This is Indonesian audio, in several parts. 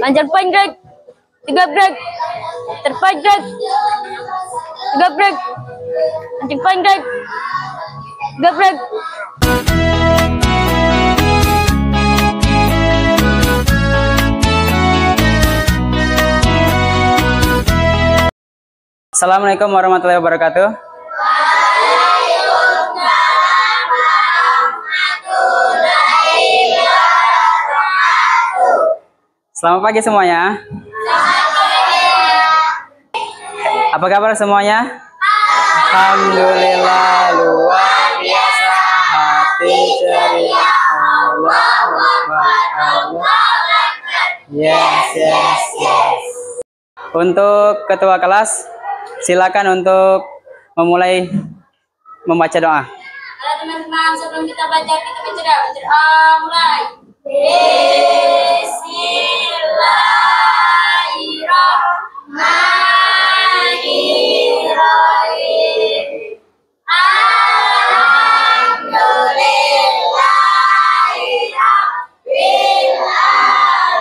Lancar poin Greg. 3 Greg. Terpoin Greg. 3 Greg. Lancar poin Greg. 3 Greg. Assalamualaikum warahmatullahi wabarakatuh. Selamat pagi semuanya. Apa kabar semuanya? Alhamdulillah, luar biasa, hati ceria. Yes. Untuk ketua kelas, silakan untuk memulai membaca doa. Halo teman-teman, sebelum kita belajar, kita baca doa. Mulai. Bismillahirrahmanirrahim. Alhamdulillahirabbil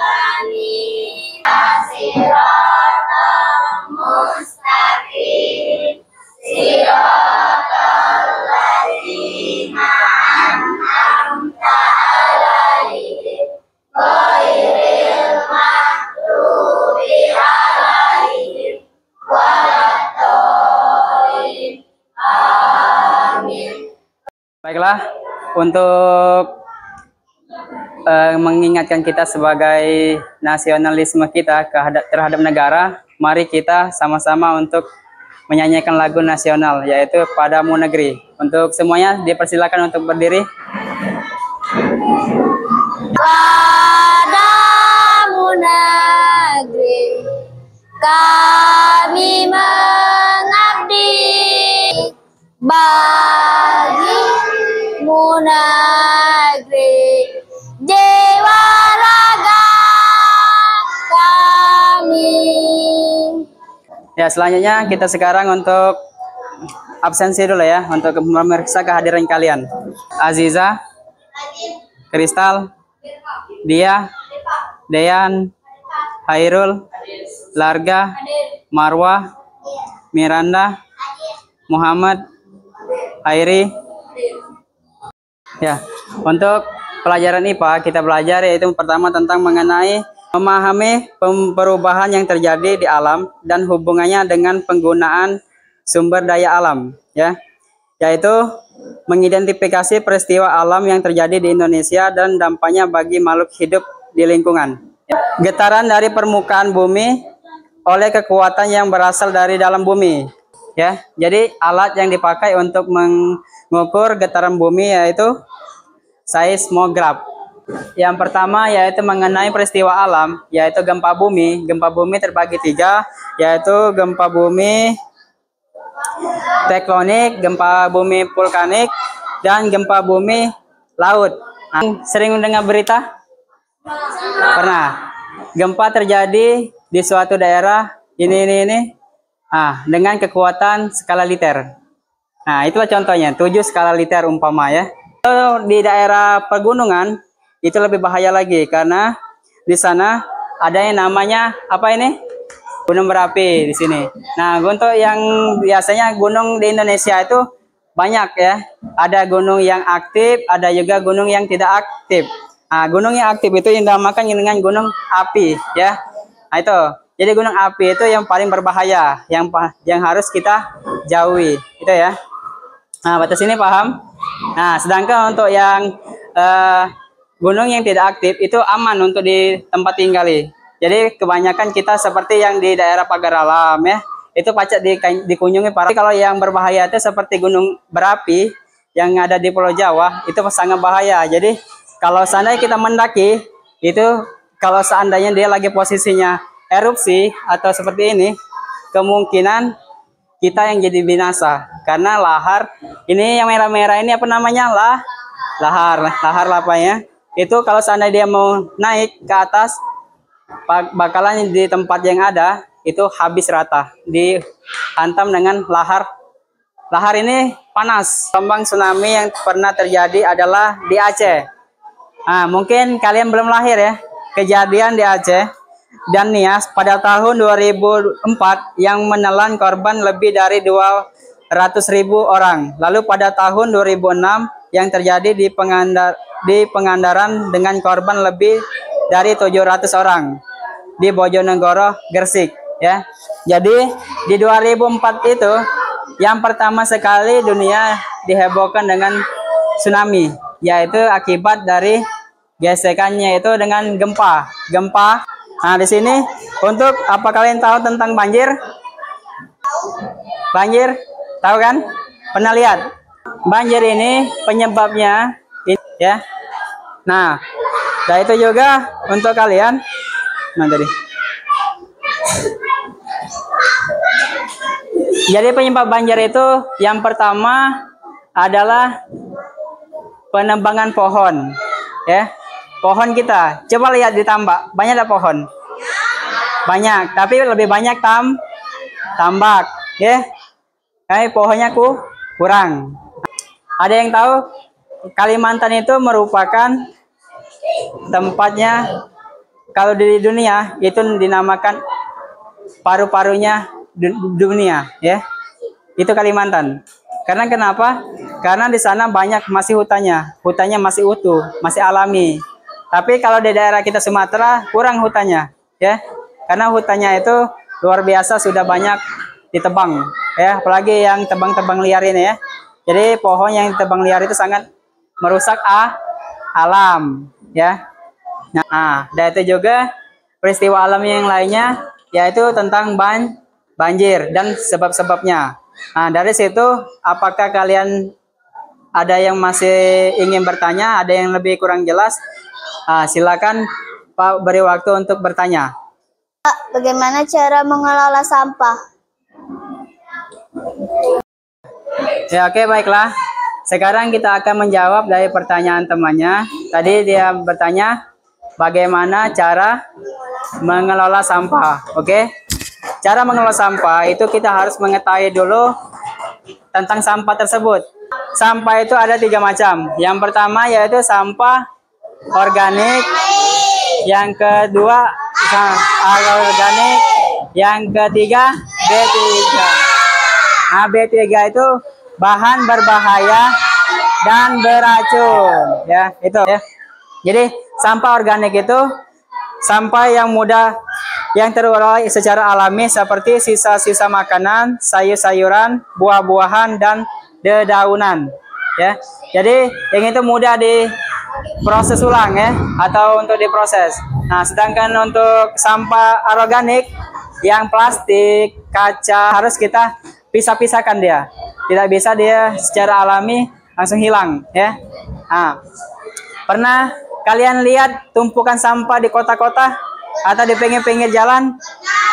alamin. Siratal mustaqim. Siratal ladzina an'amta 'alaihim ghairil maghdubi 'alaihim waladdallin. Amin. Baiklah, untuk mengingatkan kita sebagai nasionalisme kita terhadap negara, mari kita sama-sama untuk menyanyikan lagu nasional, yaitu Padamu Negeri. Untuk semuanya dipersilakan untuk berdiri. Padamu negeri kami mengabdi, bagimu negeri jiwa raga kami. Ya, selanjutnya kita sekarang untuk absensi dulu ya, untuk memeriksa kehadiran kalian. Aziza, Kristal, Dia, Dean, Hairul, Larga, Marwah, Miranda, Muhammad, Hairi. Ya, untuk pelajaran IPA kita belajar yaitu pertama tentang mengenai memahami perubahan yang terjadi di alam dan hubungannya dengan penggunaan sumber daya alam, ya, yaitu mengidentifikasi peristiwa alam yang terjadi di Indonesia dan dampaknya bagi makhluk hidup di lingkungan. Getaran dari permukaan bumi oleh kekuatan yang berasal dari dalam bumi, ya. Jadi alat yang dipakai untuk mengukur getaran bumi yaitu seismograf. Yang pertama yaitu mengenai peristiwa alam, yaitu gempa bumi. Gempa bumi terbagi 3, yaitu gempa bumi tektonik, gempa bumi vulkanik, dan gempa bumi laut. Sering mendengar berita? Pernah. Gempa terjadi di suatu daerah ini. Dengan kekuatan skala liter. Nah, itulah contohnya, 7 skala liter umpama ya. Kalau di daerah pegunungan itu lebih bahaya lagi karena di sana ada yang namanya apa ini? Gunung berapi di sini. Nah, untuk yang biasanya gunung di Indonesia itu banyak ya. Ada gunung yang aktif, ada juga gunung yang tidak aktif. Nah, gunung yang aktif itu yang dinamakan dengan gunung api ya. Nah, itu. Jadi gunung api itu yang paling berbahaya, yang harus kita jauhi. Itu ya. Nah, batas ini paham? Nah, sedangkan untuk yang gunung yang tidak aktif itu aman untuk di tempat tinggali. Jadi kebanyakan kita seperti yang di daerah pagar alam ya, itu pacak dikunjungi para. Kalau yang berbahaya itu seperti gunung berapi yang ada di Pulau Jawa itu sangat bahaya. Jadi kalau seandainya kita mendaki itu, kalau seandainya dia lagi posisinya erupsi atau seperti ini, kemungkinan kita yang jadi binasa karena lahar ini yang merah-merah ini apa namanya lahar lapanya itu kalau seandainya dia mau naik ke atas bakalan di tempat yang ada itu habis rata dihantam dengan lahar ini panas. Gelombang tsunami yang pernah terjadi adalah di Aceh. Nah, mungkin kalian belum lahir ya, kejadian di Aceh dan Nias pada tahun 2004 yang menelan korban lebih dari 200.000 orang. Lalu pada tahun 2006 yang terjadi di Pangandaran dengan korban lebih dari 700 orang di Bojonegoro, Gresik, ya. Jadi di 2004 itu yang pertama sekali dunia dihebohkan dengan tsunami, yaitu akibat dari gesekannya itu dengan gempa. Nah, di sini untuk apa kalian tahu tentang banjir? Banjir, tahu kan? Pernah lihat? Banjir ini penyebabnya ya. Nah, dan itu juga untuk kalian. Nah, tadi. Jadi penyebab banjir itu yang pertama adalah penebangan pohon, ya. Pohon kita, coba lihat di tambak, banyak ada pohon? Banyak, tapi lebih banyak tambak, ya. Pohonnya kurang. Ada yang tahu Kalimantan itu merupakan tempatnya, kalau di dunia itu dinamakan paru-parunya dunia, ya. Itu Kalimantan. Karena kenapa? Karena di sana banyak masih hutannya masih utuh, masih alami. Tapi kalau di daerah kita Sumatera kurang hutannya, ya. Karena hutannya itu luar biasa, sudah banyak ditebang, ya. Apalagi yang tebang-tebang liar ini, ya. Jadi pohon yang ditebang liar itu sangat merusak alam, ya. Nah, dan itu juga peristiwa alam yang lainnya, yaitu tentang banjir dan sebab-sebabnya. Nah, dari situ apakah kalian ada yang masih ingin bertanya, ada yang lebih kurang jelas? Silakan Pak, beri waktu untuk bertanya. Pak, bagaimana cara mengelola sampah? Ya, oke, baiklah. Sekarang kita akan menjawab dari pertanyaan temannya. Tadi dia bertanya bagaimana cara mengelola sampah. Oke. Cara mengelola sampah itu kita harus mengetahui dulu tentang sampah tersebut. Sampah itu ada 3 macam. Yang pertama yaitu sampah organik, yang kedua anorganik, yang ketiga B3. Nah, B3 itu bahan berbahaya dan beracun, ya, itu ya. Jadi sampah organik itu sampah yang mudah yang terurai secara alami seperti sisa-sisa makanan, sayur-sayuran, buah-buahan dan dedaunan, ya. Jadi yang itu mudah diproses ulang, ya, atau untuk diproses. Nah, sedangkan untuk sampah anorganik yang plastik, kaca harus kita pisah-pisahkan dia. Tidak bisa dia secara alami langsung hilang, ya. Nah, pernah kalian lihat tumpukan sampah di kota-kota atau di pinggir-pinggir jalan?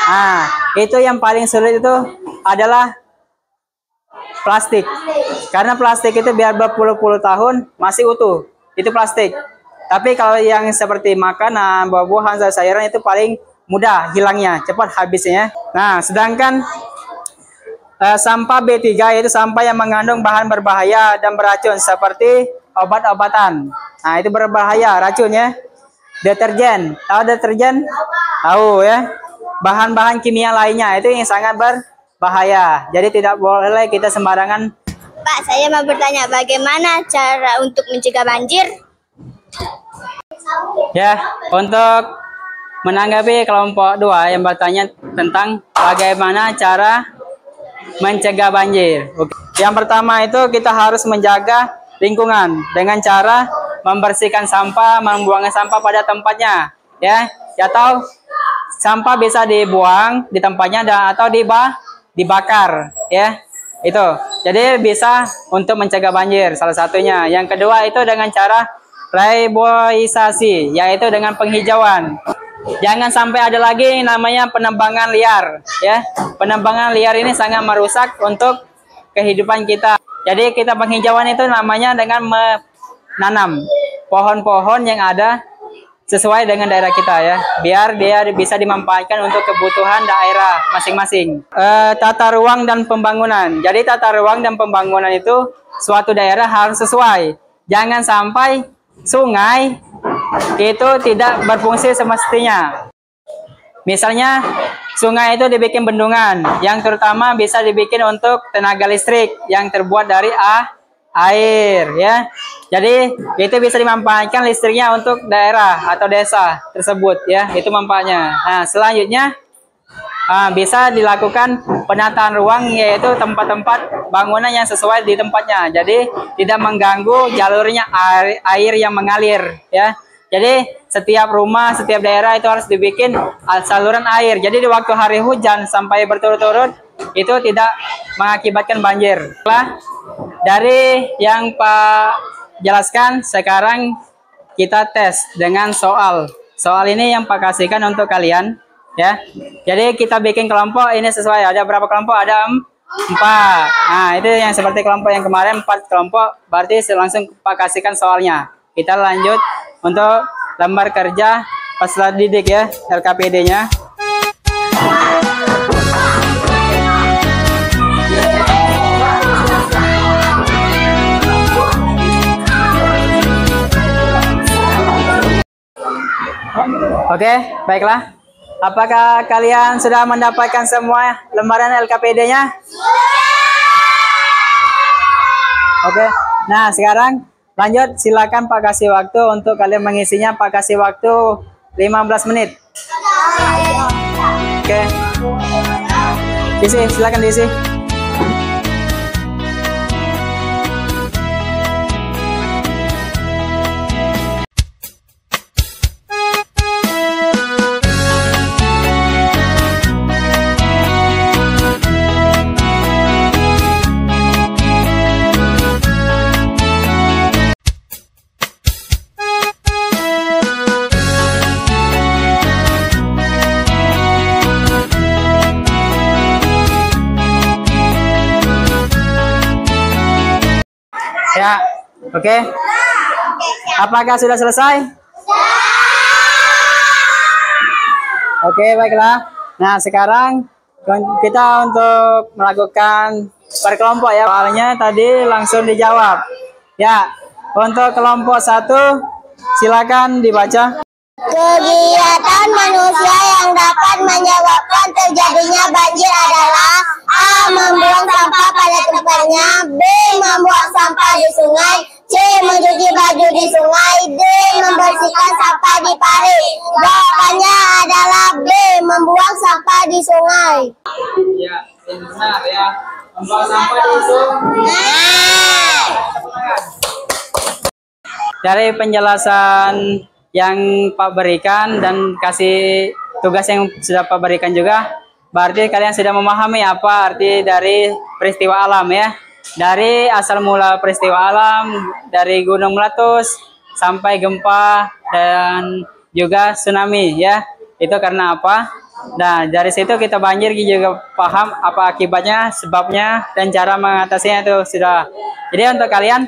Nah, itu yang paling sulit itu adalah plastik. Karena plastik itu biar berpuluh-puluh tahun masih utuh. Itu plastik. Tapi kalau yang seperti makanan, buah-buahan, sayuran itu paling mudah hilangnya, cepat habisnya. Nah, sedangkan sampah B3 yaitu sampah yang mengandung bahan berbahaya dan beracun seperti obat-obatan. Nah, itu berbahaya, racunnya. Deterjen, tahu deterjen? Tahu, ya. Bahan-bahan kimia lainnya itu yang sangat berbahaya. Jadi tidak boleh kita sembarangan. Pak, saya mau bertanya, bagaimana cara untuk mencegah banjir? Ya, untuk menanggapi kelompok 2 yang bertanya tentang bagaimana cara mencegah banjir. Oke. Yang pertama itu kita harus menjaga lingkungan dengan cara membersihkan sampah, membuang sampah pada tempatnya, ya. Atau sampah bisa dibuang di tempatnya atau dibakar, ya. Itu. Jadi bisa untuk mencegah banjir salah satunya. Yang kedua itu dengan cara reboisasi, yaitu dengan penghijauan. Jangan sampai ada lagi namanya penebangan liar, ya. Penebangan liar ini sangat merusak untuk kehidupan kita. Jadi kita penghijauan itu namanya dengan menanam pohon-pohon yang ada sesuai dengan daerah kita, ya. Biar dia bisa dimanfaatkan untuk kebutuhan daerah masing-masing. Tata ruang dan pembangunan. Jadi tata ruang dan pembangunan itu suatu daerah harus sesuai. Jangan sampai sungai itu tidak berfungsi semestinya. Misalnya sungai itu dibikin bendungan yang terutama bisa dibikin untuk tenaga listrik yang terbuat dari air ya. Jadi itu bisa dimanfaatkan listriknya untuk daerah atau desa tersebut ya. Itu manfaatnya. Nah, selanjutnya bisa dilakukan penataan ruang, yaitu tempat-tempat bangunan yang sesuai di tempatnya. Jadi tidak mengganggu jalurnya air yang mengalir ya. Jadi setiap rumah, setiap daerah itu harus dibikin saluran air. Jadi di waktu hari hujan sampai berturut-turut itu tidak mengakibatkan banjir. Setelah dari yang Pak jelaskan, sekarang kita tes dengan soal. Soal ini yang Pak kasihkan untuk kalian ya. Jadi kita bikin kelompok ini sesuai. Ada berapa kelompok? Ada 4. Nah, itu yang seperti kelompok yang kemarin 4 kelompok. Berarti langsung Pak kasihkan soalnya. Kita lanjut untuk lembar kerja peserta didik ya, LKPD-nya. Oke, baiklah. Apakah kalian sudah mendapatkan semua lembaran LKPD-nya? Oke. Nah, sekarang lanjut, silakan Pak kasih waktu untuk kalian mengisinya. Pak kasih waktu 15 menit. Oke. Diisi, silakan diisi. Ya, oke. Apakah sudah selesai? Oke, baiklah. Nah, sekarang kita untuk melakukan per kelompok ya. Soalnya tadi langsung dijawab. Ya, untuk kelompok 1 silakan dibaca. Kegiatan manusia yang dapat menyebabkan terjadinya banjir adalah A. Membuang sampah pada tempatnya, B. Membuang sampah di sungai, C. Mencuci baju di sungai, D. Membersihkan sampah di parit. Jawabannya adalah B. Membuang sampah di sungai. Ya, benar ya. Membuang sampah di sungai. Dari penjelasan yang Pak berikan dan kasih tugas yang sudah Pak berikan juga, berarti kalian sudah memahami apa arti dari peristiwa alam ya. Dari asal mula peristiwa alam, dari gunung meletus sampai gempa dan juga tsunami ya. Itu karena apa? Nah, dari situ kita banjir juga paham apa akibatnya, sebabnya, dan cara mengatasinya itu sudah. Jadi untuk kalian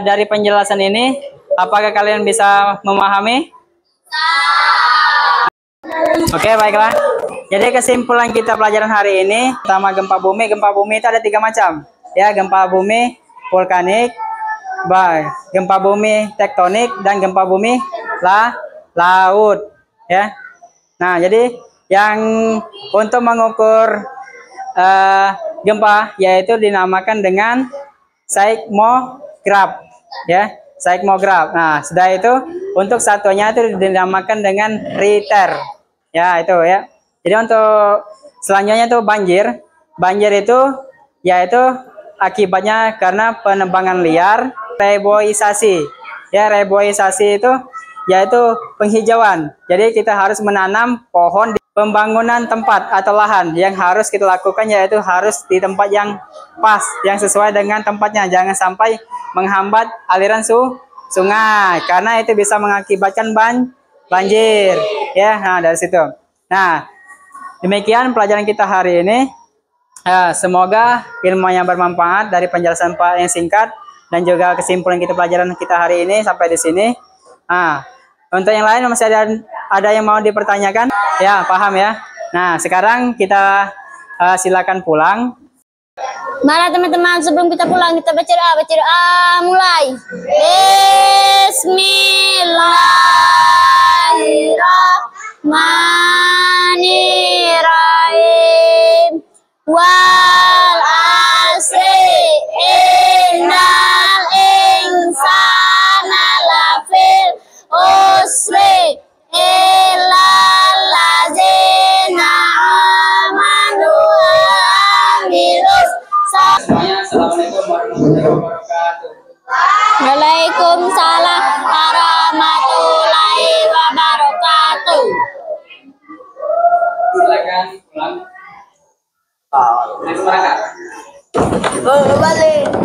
dari penjelasan ini, apakah kalian bisa memahami? Oke, baiklah. Jadi kesimpulan kita pelajaran hari ini, pertama gempa bumi. Gempa bumi itu ada 3 macam. Ya, gempa bumi vulkanik, gempa bumi tektonik, dan gempa bumi laut. Ya. Nah, jadi yang untuk mengukur gempa yaitu dinamakan dengan seismograf. Ya. Seismograf. Nah, sudah itu untuk satunya itu dinamakan dengan Richter. Ya, itu ya. Jadi untuk selanjutnya itu banjir. Banjir itu yaitu akibatnya karena penebangan liar, reboisasi. Ya, reboisasi itu yaitu penghijauan. Jadi kita harus menanam pohon di pembangunan tempat atau lahan yang harus kita lakukan yaitu harus di tempat yang pas, yang sesuai dengan tempatnya. Jangan sampai menghambat aliran sungai karena itu bisa mengakibatkan banjir ya. Nah, dari situ. Nah, demikian pelajaran kita hari ini. Semoga ilmu yang bermanfaat dari penjelasan Pak yang singkat dan juga kesimpulan kita pelajaran kita hari ini sampai di sini. Untuk yang lain masih ada yang mau dipertanyakan? Ya, paham ya. Nah, sekarang kita silakan pulang. Mari teman-teman, sebelum kita pulang kita baca doa mulai. Bismillahirrahmanirrahim. Naik merangkak. Balik.